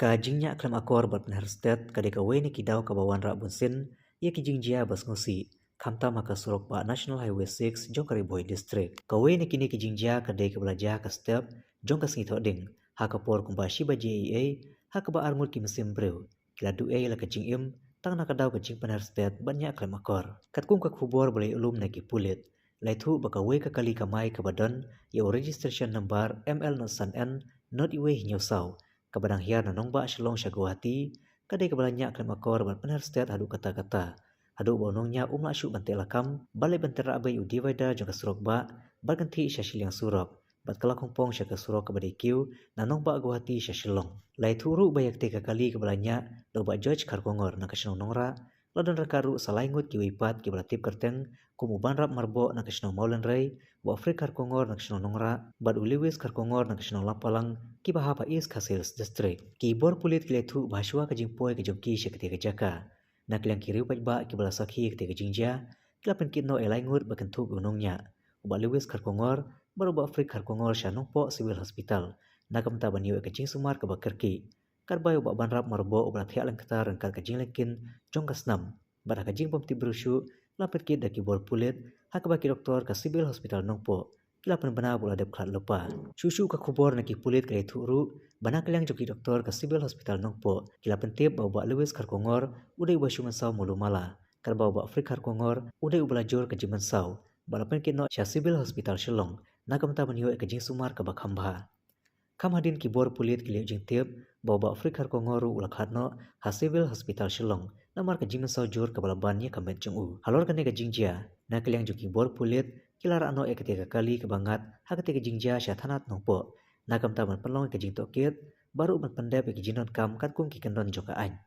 Kajingnya aklam akor bat penharstet kadeka weni kidau kabawan rak bunsin ia kijingjia bas ngusi kamta maka surok ba National Highway 6 jong Kariboy District. Kaweni kini kijingjia kadeka belajah ka step jong ka singit hoding hakapor kumba shiba JEA hakaba armur ki mesim brew kila du'e la kajing im tang nakadau kajing penharstet banyak aklam akor. Katkum ka kubor boleh ulum nagi pulit laitu baka we ka kali kamai ka badan ya registration number ML0SAN not iwe hinyosau kabadang hiar na nongba shalong syagwati kadai kabalanya aklam akor ban penharstet hadu kata-kata hadu bonongnya umla syuk bante lakam balai bante rabai u divider jong kasurok ba barganti syashiliang surok bat kala kongpong syaka surok kabadai kiu na nongba gwati syashilong lai turu bayak te kali kabalanya loba George Karkongor na kasinong nongra ladon rakaru salaingut kiwipat kibalatip kerteng kumu banrap marbo na kasinong maulan ray wa Afrik Karkongor na kasinong nongra bat uliwis Karkongor na kasinong lampalang ki bahapa is Khasils District ki bor pulit kiletu bahaswa kajing poi kajongki syakti kajaka na kilang kiriu pajba ki balasakhi kete kajingja kilapen kitno elaingut bakentu gunungnya uba Lewis Karkongor baru ba Afrik Karkongor syanongpo civil hospital na kamta banyo kajing sumar kabakerki karbai uba banrap marbo uba thiak lengkata rengkat kajing lekin jong kasnam bada kajing pomti brusyu lapet kit daki bor pulit hakabaki doktor ka civil hospital nongpo kilapan bana bola dep khat lupa susu ka kubor naki pulit kai thuru bana kaliang joki doktor ka civil hospital nongpo kilapan tip bawa Lewis Karkongor udai basyungan saw mulumala karbau ba Afrik Karkongor udai ubala jor ka jiman saw balapan kit no sya civil hospital Shillong nakamta banyo kajing sumar ka bakhamba kam hadin ki bor pulit kili jing tip bawa ba Afrik Karkongor ula khatno ha civil hospital Shillong namar ka jiman saw jor ka balaban nya kamet jung halor kane ka jingjia na kaliang joki bor pulit kilar ano ketika kali kebangat hak ketika jingja syathanat nongpo nakam taman pelong ke jing tokit baru ban pandai ke jinon kam kat kum ki kendon joka an